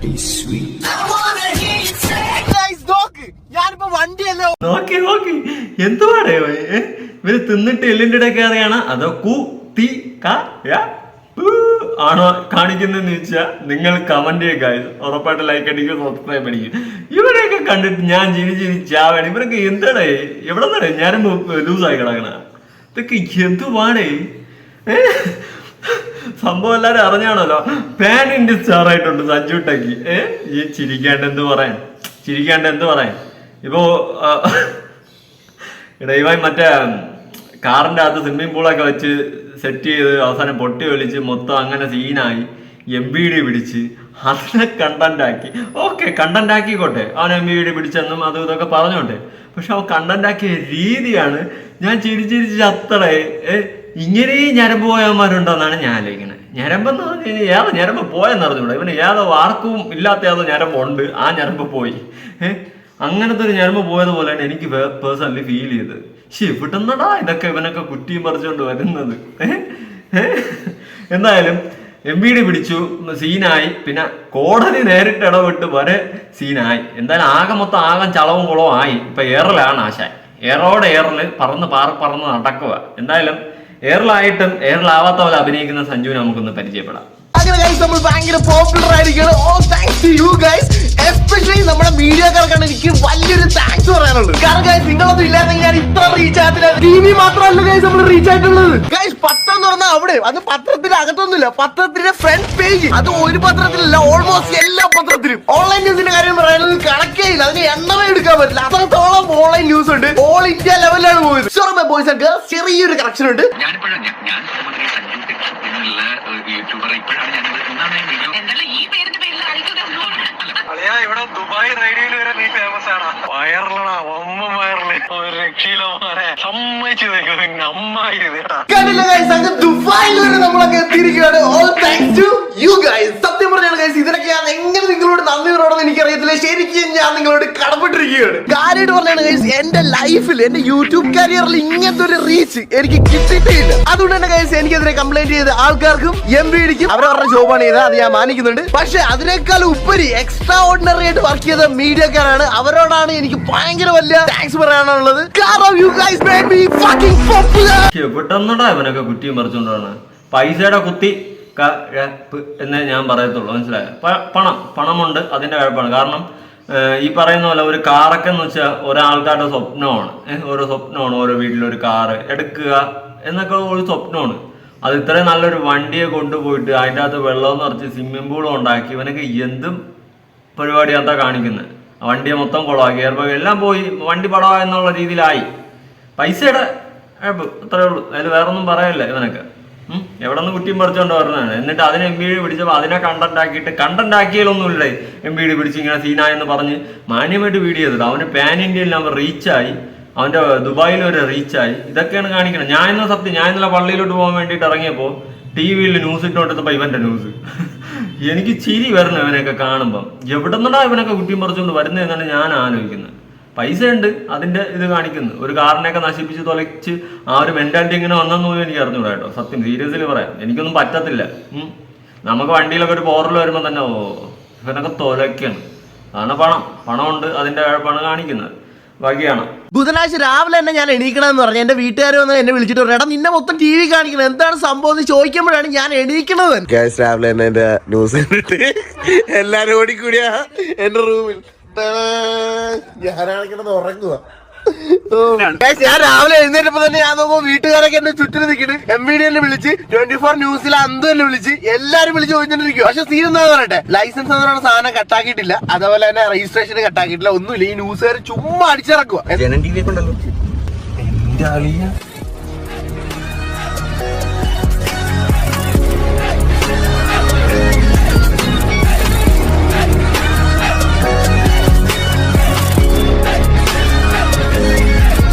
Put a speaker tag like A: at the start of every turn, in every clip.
A: bloody sweet.
B: ഞാനിപ്പോ വണ്ടിയല്ലോ
C: നോക്കി നോക്കി എന്തുവാടേ ഇവര് തിന്നിട്ട് എല്ലിന്റെ ഇടയിൽ കയറിയാണ് അതോ ആണോ കാണിക്കുന്നതെന്ന് ചോദിച്ചാൽ നിങ്ങൾ കമന്റ് ചെയ്യുക, ഉറപ്പായിട്ട് ലൈക്ക് അടിക്കും, സബ്സ്ക്രൈബ് അടിക്കും. ഇവരെയൊക്കെ കണ്ടിട്ട് ഞാൻ ചിരിച്ചാവാണ്. ഇവരൊക്കെ എന്താടേ എവിടെ നിന്നേ ഞാനും ലൂസായി കിടക്കണ ഇതൊക്കെ എന്തുവാടേ സംഭവം എല്ലാരും അറിഞ്ഞാണല്ലോ. പാൻ ഇന്ത്യ സ്റ്റാർ ആയിട്ടുണ്ട് സഞ്ജുട്ടക്ക്. ഈ ചിരിക്കാണ്ട് എന്ത് പറയാൻ ഇപ്പോ ഇടയുമായി മറ്റേ കാറിന്റെ അകത്ത് സ്വിമ്മിംഗ് പൂളൊക്കെ വെച്ച് സെറ്റ് ചെയ്ത് അവസാനം പൊട്ടി ഒലിച്ച് മൊത്തം അങ്ങനെ സീനായി MBD പിടിച്ച് അതിനെ കണ്ടന്റ് ആക്കി. ഓക്കെ, കണ്ടന്റ് ആക്കിക്കോട്ടെ, അവൻ MBD പിടിച്ചെന്നും അതും ഇതൊക്കെ പറഞ്ഞോട്ടെ. പക്ഷെ അവൻ കണ്ടന്റ് ആക്കിയ രീതിയാണ് ഞാൻ ചിരിച്ചിരിച്ച് ചത്തടേ. ഇങ്ങനെ ഞരമ്പ് പോയവന്മാരുണ്ടോന്നാണ് ഞാൻ ആലോചിക്കുന്നത്. ഞരമ്പെന്ന് പറഞ്ഞു കഴിഞ്ഞാൽ ഏതോ ഞരമ്പ് പോയെന്ന് അറിഞ്ഞൂടാ. ഇവന് ഏതോ ആർക്കും ഇല്ലാത്ത ഏതോ ഞരമ്പുണ്ട്, ആ ഞരമ്പ് പോയി. അങ്ങനത്തെ ഒരു ഞരമ്പ് പോയതുപോലെയാണ് എനിക്ക് പേഴ്സണലി ഫീൽ ചെയ്തത്. ഇവിടുന്നടാ ഇതൊക്കെ ഇവനൊക്കെ കുറ്റിയും പറിച്ചുകൊണ്ട് വരുന്നത്. എന്തായാലും MBD പിടിച്ചു, സീനായി. പിന്നെ കോടതി നേരിട്ട് ഇടപെട്ട് വരെ സീനായി. എന്തായാലും ആകെ മൊത്തം ആകെ ചളവും കുളവും ആയി. ഇപ്പൊ ഏറലാണ് ആശാൻ. ഏറല് പറന്ന് നടക്കുക. എന്തായാലും ഏറലായിട്ടും ഏറലാവാത്ത പോലെ അഭിനയിക്കുന്ന സഞ്ജുവിനെ നമുക്കൊന്ന് പരിചയപ്പെടാം.
B: അങ്ങനെ ഗൈസ് നമ്മൾ ഭയങ്കര പോപ്പുലർ ആയിരിക്കുകയാണ്. Oh thanks to you guys, especially നമ്മുടെ മീഡിയക്കാർക്കാണ് എനിക്ക് വലിയൊരു താങ്ക്സ് പറയാനുള്ളത്. കാരണം ഗൈസ് നിങ്ങളൊന്നും ഇല്ലാതെങ്കിൽ ഞാൻ ഇത്ര റീച്ച് ആകത്തില്ല. TV മാത്രമല്ല ഗൈസ് നമ്മൾ റീച്ച് ആയിട്ടുള്ളത്. ഗൈസ് പത്രം എന്ന് പറഞ്ഞാൽ അവിടെ അത് പത്രത്തിന്റെ അകത്തൊന്നുമില്ല, പത്രത്തിന്റെ ഫ്രണ്ട് പേജ്. അത് ഒരു പത്രത്തിലല്ല, ഓൾമോസ്റ്റ് എല്ലാ പത്രത്തിലും. ഓൺലൈൻ ന്യൂസിന്റെ കാര്യം പറയാനുള്ളത് കണക്കേ ഇല്ല, അതിന് എണ്ണമേ എടുക്കാൻ പറ്റില്ല. അത്രത്തോളം ഓൺലൈൻ ന്യൂസ് ഉണ്ട്. ഓൾ ഇന്ത്യ ലെവലിലാണ് പോയത്. സോറി ബോയ്സ് ആൻഡ് ഗേൾസ്, ചെറിയൊരു കറക്ഷൻ ഉണ്ട്.
D: ഇവിടെ ദുബായ് റേഡിയോയിൽ വരെ നീ ഫേമസ് ആണ്. വയറിലടാ വയറില് ഒരു രക്ഷയിലോ സമ്മതിച്ചു
B: ദുബായിൽ വരെ നമ്മളൊക്കെ എത്തിയിരിക്കുകയാണ്. All thanks to you guys. സത്യം പറഞ്ഞാൽ ഗൈസ് ഇതിനൊക്കെ ഞാൻ എങ്ങനെ നിങ്ങളോട് നന്ദി പറയണമെന്ന് എനിക്കറിയത്തില്ല. ശരിക്കും ഞാൻ നിങ്ങളോട് കടപ്പെട്ടിരിക്കുകയാണ്. കാര്യമായിട്ട് പറഞ്ഞാണ് ഗൈസ്, എന്റെ ലൈഫിൽ എന്റെ യൂട്യൂബ് കരിയറിൽ ഇങ്ങനത്തെ ഒരു റീച്ച് എനിക്ക് കിട്ടിയിട്ടില്ല. അതുകൊണ്ട് തന്നെ ഗൈസ് എനിക്കെതിരെ കംപ്ലൈന്റ് ചെയ്ത ആൾക്കാർക്കും MBDക്കും അവരവരുടെ ജോബാണ് ചെയ്തത്, അത് ഞാൻ മാനിക്കുന്നുണ്ട്. പക്ഷെ അതിനേക്കാൾ ഉപരി എക്സ്ട്രാ ഓർഡിനറി ആയിട്ട് വർക്ക് ചെയ്ത മീഡിയക്കാരാണ്. അവരോടാണ് എനിക്ക് ഭയങ്കര വലിയ താങ്ക്സ് പറയാനുള്ളത്. കാരണം you guys made me fucking popular.
C: എവിടെന്നടാ ഇവനൊക്കെ കുറ്റിയും പറിച്ചുകൊണ്ടാണ് പൈസയുടെ കുത്തി എന്നേ ഞാൻ പറയത്തുള്ളൂ. മനസ്സിലായോ? പണമുണ്ട്, അതിന്റെ കുഴപ്പമാണ്. കാരണം ഈ പറയുന്ന പോലെ ഒരു കാറൊക്കെ എന്ന് വെച്ചാൽ ഒരാൾക്കാരുടെ സ്വപ്നമാണ്. ഓരോ സ്വപ്നമാണ് ഓരോ വീട്ടിലൊരു കാറ് എടുക്കുക എന്നൊക്കെ ഒരു സ്വപ്നമാണ്. അത് ഇത്രയും നല്ലൊരു വണ്ടിയെ കൊണ്ടുപോയിട്ട് അതിൻ്റെ അകത്ത് വെള്ളം നിറച്ച് സ്വിമ്മിംഗ് പൂളും ഉണ്ടാക്കി ഇവനൊക്കെ എന്തും പരിപാടിയാത്താ കാണിക്കുന്നത്. വണ്ടിയെ മൊത്തം കുളമാക്കി, ഗിയർ ബോക്സ് എല്ലാം പോയി, വണ്ടി പടവാ എന്നുള്ള രീതിയിലായി. പൈസയുടെ അത്രേ ഉള്ളൂ, അതിൽ വേറൊന്നും പറയല്ല. ഇവനൊക്കെ എവിടെ നിന്ന് കുറ്റിയും പറിച്ചുകൊണ്ട് വരുന്നതാണ്. എന്നിട്ട് അതിനെ MBD പിടിച്ചപ്പോൾ അതിനെ കണ്ടന്റ് ആക്കിയാലൊന്നുമില്ലേ. MBD പിടിച്ച് ഇങ്ങനെ സീനായെന്ന് പറഞ്ഞ് മാന്യമായിട്ട് വീഡിയോ ചെയ്തത്. അവന് പാൻ ഇന്ത്യയിൽ നമ്പർ റീച്ചായി, അവന്റെ ദുബായിൽ വരെ റീച്ചായി. ഇതൊക്കെയാണ് കാണിക്കുന്നത്. ഞാൻ ഇന്നലെ പള്ളിയിലോട്ട് പോകാൻ വേണ്ടിയിട്ട് ഇറങ്ങിയപ്പോൾ TV-യിൽ ന്യൂസ് ഇട്ടുകൊണ്ടിരുന്നപ്പോൾ ഇവന്റെ ന്യൂസ് എനിക്ക് ചിരി വരണം ഇവനൊക്കെ കാണുമ്പം. എവിടെ നിന്നാ ഇവനൊക്കെ കുറ്റിയും പറിച്ചുകൊണ്ട് വരുന്നതെന്നാണ് ഞാൻ ആലോചിക്കുന്നത്. പൈസ ഉണ്ട്, അതിന്റെ ഇത് കാണിക്കുന്നു. ഒരു കാറിനെയൊക്കെ നശിപ്പിച്ച് തൊലച്ച് ആ ഒരു മെന്റാലിറ്റി ഇങ്ങനെ വന്നെന്ന് പോലും എനിക്ക് അറിഞ്ഞൂടാ കേട്ടോ. സത്യം സീരിയസ്ലി പറയാം, എനിക്കൊന്നും പറ്റത്തില്ല. നമുക്ക് വണ്ടിയിലൊക്കെ ഒരു പോറൽ വരുമ്പോൾ തന്നെ ഇവനൊക്കെ തൊലക്കാണ്. അതാണ് പണമുണ്ട്, അതിന്റെ കുഴപ്പമാണ് കാണിക്കുന്നത്. ബാക്കിയാണ്
B: ബുധനാഴ്ച രാവിലെ തന്നെ ഞാൻ എണീക്കണമെന്ന് പറഞ്ഞു. എന്റെ വീട്ടുകാർ വന്ന് എന്നെ വിളിച്ചിട്ട് പറഞ്ഞു, എടാ നിന്നെ മൊത്തം TV കാണിക്കണം, എന്താണ് സംഭവം എന്ന് ചോദിക്കുമ്പോഴാണ് ഞാൻ എണീക്കണത്. രാവിലെ തന്നെ എന്റെ ന്യൂസ് കണ്ടിട്ട് എല്ലാരും ഓടിക്കൂടിയാ എന്റെ റൂമിൽ. ഞാനാണിക്കണത് ഉറങ്ങുക. ഞാൻ രാവിലെ എഴുന്നേറ്റപ്പോ തന്നെ ഞാൻ നോക്കുമ്പോ വീട്ടുകാരൊക്കെ എന്നെ ചുറ്റിന് നിൽക്കുന്നു. MBD എന്നെ വിളിച്ച് 24 ന്യൂസിൽ അന്ത് തന്നെ വിളിച്ച് എല്ലാരും വിളിച്ച് ചോദിച്ചോണ്ടിരിക്കും. പക്ഷെ സീൻ എന്താ പറയട്ടെ, ലൈസൻസ് എന്ന് പറയുന്ന സാധനം കട്ടാക്കിയിട്ടില്ല, അതേപോലെ തന്നെ രജിസ്ട്രേഷൻ കട്ടാക്കിയിട്ടില്ല, ഒന്നുമില്ല. ഈ ന്യൂസുകാർ ചുമ്മാ അടിച്ചിറക്കുക.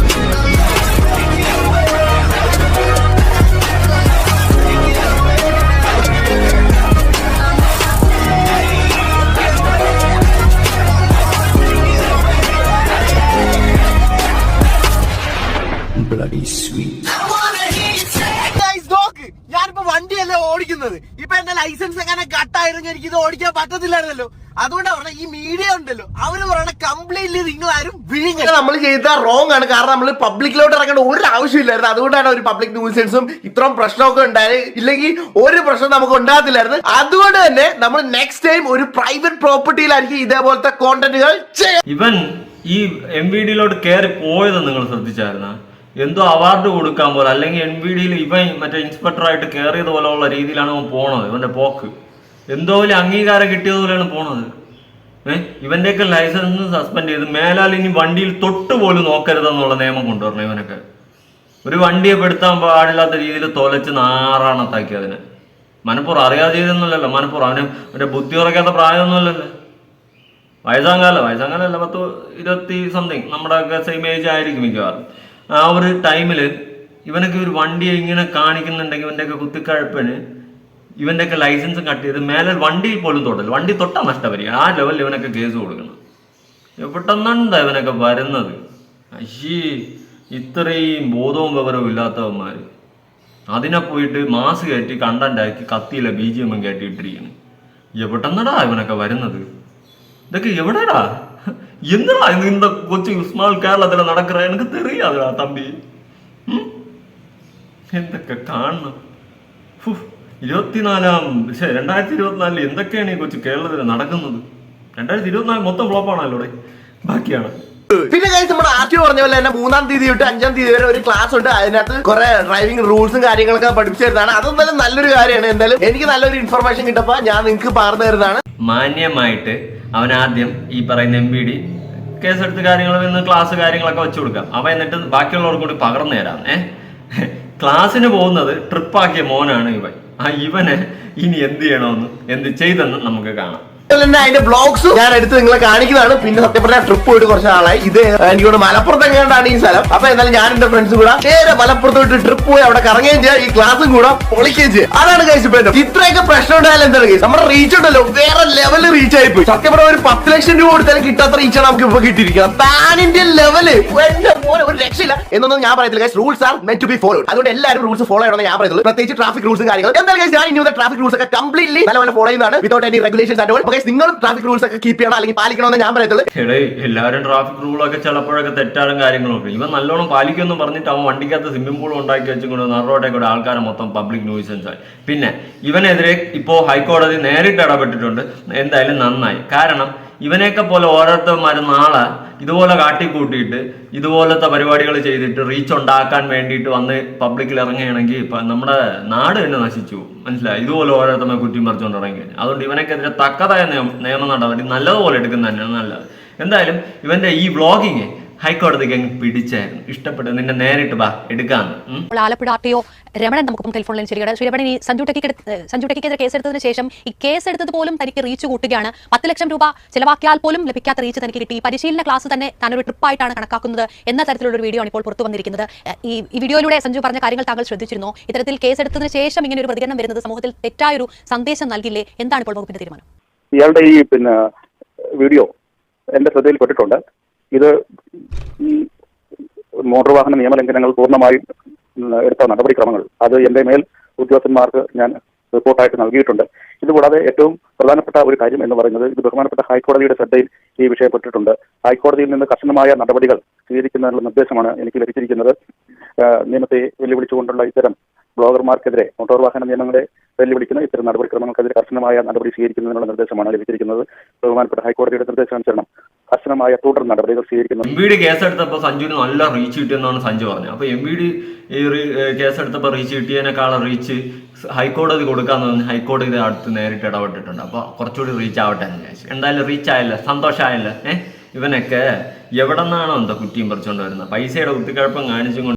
A: Bloody sweet.
B: ഞാനിപ്പോ വണ്ടിയല്ലേ ഓടിക്കുന്നത്. ഇപ്പൊ എന്റെ ലൈസൻസ് എങ്ങനെ കട്ടായിരുന്നു, എനിക്ക് ഇത് ഓടിക്കാൻ പറ്റത്തില്ലായിരുന്നല്ലോ. അതുകൊണ്ടാണ് പറഞ്ഞ ഈ മീഡിയ ഉണ്ടല്ലോ, അവര് പറയണ കംപ്ലീറ്റ്ലി നിങ്ങൾ ആരും വിഴുങ്ങ. നമ്മൾ ചെയ്ത റോങ് ആണ്. കാരണം നമ്മൾ പബ്ലിക്കിലോട്ട് ഇറങ്ങേണ്ട ഒരു ആവശ്യമില്ലായിരുന്നു. അതുകൊണ്ടാണ് ഒരു പബ്ലിക് ന്യൂസൻസും ഇത്രയും പ്രശ്നമൊക്കെ ഉണ്ടായത്. ഇല്ലെങ്കിൽ ഒരു പ്രശ്നം നമുക്ക് ഉണ്ടാകത്തില്ലായിരുന്നു. അതുകൊണ്ട് തന്നെ നമ്മൾ നെക്സ്റ്റ് ടൈം ഒരു പ്രൈവറ്റ് പ്രോപ്പർട്ടിയിലായിരിക്കും ഇതേപോലത്തെ കോണ്ടന്റുകൾ ചെയ്യാം.
C: ഇവൻ ഈ MVD-യിലോട്ട് കയറി പോയത് നിങ്ങൾ ശ്രദ്ധിച്ചായിരുന്ന? എന്തോ അവാർഡ് കൊടുക്കാൻ പോലെ, അല്ലെങ്കിൽ MVD-യിൽ ഇവൻ മറ്റേ ഇൻസ്പെക്ടറായിട്ട് കയറിയത് പോലെയുള്ള രീതിയിലാണ് അവൻ പോണത്. ഇവന്റെ പോക്ക് എന്തോ വലിയ അംഗീകാരം കിട്ടിയതുപോലെയാണ് പോണത്. ഇവന്റെയൊക്കെ ലൈസൻസ് സസ്പെൻഡ് ചെയ്ത് മേലാൽ ഇനി വണ്ടിയിൽ തൊട്ട് പോലും നോക്കരുതെന്നുള്ള നിയമം കൊണ്ടുവരണം. ഇവനൊക്കെ ഒരു വണ്ടിയെ പെടുത്താൻ പാടില്ലാത്ത രീതിയിൽ തൊലച്ച് നാറാണത്താക്കി അതിനെ. മനപ്പൂർവ്വം അറിയാതെ ചെയ്തൊന്നുമല്ലല്ലോ, മനപ്പൂർവ്വം. അവന് മറ്റേ ബുദ്ധി ഉറക്കാത്ത പ്രായമൊന്നുമല്ലല്ലോ. വയസ്സാങ്കാലല്ല 10-20 സംതിങ്, നമ്മുടെ ഒക്കെ സെയിം ഏജ് ആയിരിക്കും മിക്കവാറും. ആ ഒരു ടൈമിൽ ഇവനൊക്കെ ഒരു വണ്ടിയെ ഇങ്ങനെ കാണിക്കുന്നുണ്ടെങ്കിൽ ഇവൻ്റെയൊക്കെ കുത്തിക്കഴപ്പിന് ഇവൻ്റെയൊക്കെ ലൈസൻസും കട്ട് ചെയ്ത് മേലെ വണ്ടിയിൽ പോലും തൊടല്ല. വണ്ടി തൊട്ടാൽ നഷ്ടപരിക്കും. ആ ലെവലിൽ ഇവനൊക്കെ കേസ് കൊടുക്കണം. എവിടെന്നാണ്ടാ ഇവനൊക്കെ വരുന്നത്? ഇത്രയും ബോധവും വിവരവും ഇല്ലാത്തവന്മാർ അതിനെ പോയിട്ട് മാസ് കയറ്റി കണ്ടന്റാക്കി കത്തിയില്ല BGM കയറ്റിയിട്ടിരിക്കുന്നു. എവിടെന്നടാ ഇവനൊക്കെ വരുന്നത്? ഇതൊക്കെ എവിടെടാ? എന്തിനാ இந்த കൊച്ചു സ്മാൾ കേരളത്തിൽ നടക്കുന്ന? എനിക്ക് തെറിയാതാ തമ്പി. എന്തൊക്കെ കാണണം. 2024 എന്തൊക്കെയാണ് ഈ കൊച്ചു കേരളത്തിൽ നടക്കുന്നത്? 2024 മൊത്തം ഫ്ലോപ്പാണല്ലോ. ബാക്കിയാണ്.
B: പിന്നെ നമ്മുടെ RTO പറഞ്ഞ പോലെ തന്നെ 3-ാം തീയതി തൊട്ട് 5-ാം തീയതി വരെ ഒരു ക്ലാസ് ഉണ്ട്. അതിനകത്ത് കുറെ ഡ്രൈവിംഗ് റൂൾസും കാര്യങ്ങളൊക്കെ പഠിപ്പിച്ചു തരുന്നതാണ്. അതെന്തായാലും നല്ലൊരു കാര്യമാണ്. എന്തായാലും എനിക്ക് നല്ലൊരു ഇൻഫർമേഷൻ കിട്ടപ്പോ ഞാൻ നിങ്ങൾക്ക് പറഞ്ഞു തരുന്നതാണ്.
C: മാന്യമായിട്ട് അവൻ ആദ്യം ഈ പറയുന്ന MVD കേസെടുത്ത് കാര്യങ്ങൾ ക്ലാസ് കാര്യങ്ങളൊക്കെ വെച്ചു കൊടുക്കാം. അവ എന്നിട്ട് ബാക്കിയുള്ളവർക്ക് കൂടി പകർന്നു തരാം. ക്ലാസ്സിന് പോകുന്നത് ട്രിപ്പാക്കിയ മോനാണ് ഇവൻ. ഇവന് ഇനി എന്ത് ചെയ്യണമെന്ന് എന്ത് ചെയ്തെന്ന് നമുക്ക് കാണാം.
B: അതിന്റെ ബ്ലോഗ്സ് ഞാൻ എടുത്ത് നിങ്ങളെ കാണിക്കുന്നതാണ്. പിന്നെ സത്യം പറഞ്ഞാൽ ട്രിപ്പ് പോയിട്ട് കുറച്ച് നാളായി. ഇത് എനിക്കോട് മലപ്പുറത്ത് എങ്ങാണ്ടാണ് ഈ സ്ഥലം. അപ്പൊ എന്നാലും ഞാൻ എന്റെ ഫ്രണ്ട്സും കൂടെ നേരെ മലപ്പുറത്ത് പോയിട്ട് ട്രിപ്പ് പോയി അവിടെ കറങ്ങുകയും ചെയ്യാം, ഈ ക്ലാസ്സും കൂടെ പൊളിക്കുകയും ചെയ്യാം. അതാണ് കഴിച്ചു. ഇത്രയൊക്കെ പ്രശ്നം ഉണ്ടായാലും എന്താണ് കേസ്, നമ്മുടെ റീച്ച് ഉണ്ടല്ലോ വേറെ ലെവലിൽ റീച്ച് ആയിപ്പോയി. സത്യം പറഞ്ഞാൽ ഒരു 10 ലക്ഷം രൂപ കൊടുത്താലും കിട്ടാത്ത റീച്ചാണ് നമുക്ക് ഇപ്പൊ കിട്ടിയിരിക്കുന്നത്. പാൻ ഇന്ത്യൻ ലെവല് ഒരു രക്ഷയില്ല എന്നൊന്നും ഞാൻ പറയത്തില്ല. Rules are meant to be followed. അതുകൊണ്ട് എല്ലാവരും റൂൾസ് ഫോളോ ചെയ്യണമെന്ന് ഞാൻ പറയുന്നത്. പ്രത്യേകിച്ച് ട്രാഫിക് റൂൾസും കാര്യങ്ങളും. എന്തായാലും ഞാൻ ഇനി ട്രാഫിക് റൂൾസ് ഒക്കെ കംപ്ലീറ്റ്ലി നല്ലപോലെ ഫോളോ ചെയ്യുന്നതാണ്, without any regulations and all. നിങ്ങൾ ട്രാഫിക് റൂൾസ് ഒക്കെ കീപ്പ് ചെയ്യണം അല്ലെങ്കിൽ പാലിക്കണമെന്ന് ഞാൻ പറയത്തുള്ളൂ.
C: എല്ലാവരും ട്രാഫിക് റൂളൊക്കെ ചിലപ്പോഴൊക്കെ തെറ്റാറും കാര്യങ്ങളൊക്കെ. ഇവൻ നല്ലോണം പാലിക്കുമെന്ന് പറഞ്ഞിട്ട് അവൻ വണ്ടിക്കകത്ത് സ്വിമ്മിംഗ് പൂൾ ഉണ്ടാക്കി വെച്ചുകൊണ്ട് നറോട്ടേക്ക് കൂടെ ആൾക്കാരെ മൊത്തം പബ്ലിക് ന്യൂസൻസ് ആയി. പിന്നെ ഇവനെതിരെ ഇപ്പോൾ ഹൈക്കോടതി നേരിട്ട് ഇടപെട്ടിട്ടുണ്ട്. എന്തായാലും നന്നായി. കാരണം ഇവനെയൊക്കെ പോലെ ഓരോരുത്തന്മാരും നാളെ ഇതുപോലെ കാട്ടിക്കൂട്ടിയിട്ട് ഇതുപോലത്തെ പരിപാടികൾ ചെയ്തിട്ട് റീച്ച് ഉണ്ടാക്കാൻ വേണ്ടിയിട്ട് വന്ന് പബ്ലിക്കിൽ ഇറങ്ങുകയാണെങ്കിൽ ഇപ്പം നമ്മുടെ നാട് തന്നെ നശിച്ചു. മനസ്സിലായി? ഇതുപോലെ ഓരോരുത്തമ്മ കുറ്റിയും പറിച്ചുകൊണ്ട് ഇറങ്ങി. അതുകൊണ്ട് ഇവനൊക്കെതിരെ തക്കതായ നിയമ നടപടി നല്ലതുപോലെ എടുക്കുന്ന തന്നെയാണ് നല്ലത്. എന്തായാലും ഇവന്റെ ഈ വ്ളോഗിങ് ഹൈക്കോടതിക്ക് അങ്ങ് പിടിച്ചായിരുന്നു. ഇഷ്ടപ്പെട്ടു. നിന്നെ നേരിട്ട് എടുക്കാന്ന്.
A: ആലപ്പുഴ RTO രമണൻ നമുക്കും ടെലിഫോൺ ലൈൻ ശരിയാണ്. ശ്രീ രമണൻ, ഈ സഞ്ജു ടെക്കിക്കെതിരെ കേസെടുത്തതിന് ശേഷം ഈ കേസെടുത്തത് പോലും തനിക്ക് റീച്ച് കൂട്ടുകയാണ്. 10 ലക്ഷം രൂപ ചെലവാക്കിയാൽ പോലും ലഭിക്കാത്ത റീച്ച് തനിക്ക് കിട്ടി. പരിശീലന ക്ലാസ് തന്നെ താനൊരു ട്രിപ്പായിട്ടാണ് കണക്കാക്കുന്നത് എന്ന തരത്തിലുള്ള ഒരു വീഡിയോ ആണ് ഇപ്പോൾ പുറത്തു വന്നിരിക്കുന്നത്. ഈ വീഡിയോയിലൂടെ സഞ്ജു പറഞ്ഞ കാര്യങ്ങൾ താങ്കൾ ശ്രദ്ധിച്ചിരുന്നോ? ഇത്തരത്തിൽ കേസെടുത്തതിന് ശേഷം ഇങ്ങനെ ഒരു പ്രതികരണം വരുന്നത് സമൂഹത്തിൽ തെറ്റായൊരു സന്ദേശം നൽകില്ലേ? എന്താണ് ഇപ്പോൾ വകുപ്പിന്റെ തീരുമാനം?
E: ഇയാളുടെ ഈ വീഡിയോ എന്റെ ശ്രദ്ധയിൽപ്പെട്ടിട്ടുണ്ട്. ഇത് മോട്ടോർ വാഹന നിയമലംഘനങ്ങൾ പൂർണ്ണമായും എടുത്ത നടപടിക്രമങ്ങൾ അത് എന്റെ മേൽ ഉദ്യോഗസ്ഥന്മാർക്ക് ഞാൻ റിപ്പോർട്ടായിട്ട് നൽകിയിട്ടുണ്ട്. ഇതുകൂടാതെ ഏറ്റവും പ്രധാനപ്പെട്ട ഒരു കാര്യം എന്ന് പറയുന്നത്, ഇത് ബഹുമാനപ്പെട്ട ഹൈക്കോടതിയുടെ ശ്രദ്ധയിൽ ഈ വിഷയപ്പെട്ടിട്ടുണ്ട്. ഹൈക്കോടതിയിൽ നിന്ന് കർശനമായ നടപടികൾ സ്വീകരിക്കുന്നതിനുള്ള നിർദ്ദേശമാണ് എനിക്ക് ലഭിച്ചിരിക്കുന്നത്. നിയമത്തെ വെല്ലുവിളിച്ചുകൊണ്ടുള്ള ഇത്തരം ബ്ലോഗർമാർക്കെതിരെ, മോട്ടോർ വാഹന നിയമങ്ങളെ വെല്ലുവിളിക്കുന്ന ഇത്തരം നടപടിക്രമങ്ങൾക്കെതിരെ കർശനമായ നടപടി സ്വീകരിക്കുന്നതിനുള്ള നിർദ്ദേശമാണ് ലഭിച്ചിരിക്കുന്നത്. ബഹുമാനപ്പെട്ട ഹൈക്കോടതിയുടെ നിർദ്ദേശാനുസരണം കർശനമായ തുടർ നടപടികൾ സ്വീകരിക്കുന്നു.
C: MVD കേസെടുത്തപ്പോൾ സഞ്ജുവിന് നല്ല റീച്ച് കിട്ടിയെന്നാണ് സഞ്ജു പറഞ്ഞത്. അപ്പോൾ MVD ഈ കേസെടുത്തപ്പോൾ റീച്ച് കിട്ടിയതിനേക്കാളും റീച്ച് ഹൈക്കോടതി കൊടുക്കാന്ന് പറഞ്ഞ് ഹൈക്കോടതി അടുത്ത് നേരിട്ട് ഇടപെട്ടിട്ടുണ്ട്. അപ്പോൾ കുറച്ചുകൂടി റീച്ച് ആവട്ടെ എന്ന് വിചാരിച്ചു. എന്തായാലും റീച്ച് ആയല്ലോ, സന്തോഷമായല്ലോ. ഇവനൊക്കെ എവിടെ നിന്നാണോ എന്താ കുറ്റിയും പറിച്ചുകൊണ്ട് വരുന്നത്? പൈസയുടെ കുത്തിക്കഴപ്പം കാണിച്ചും കൊണ്ട്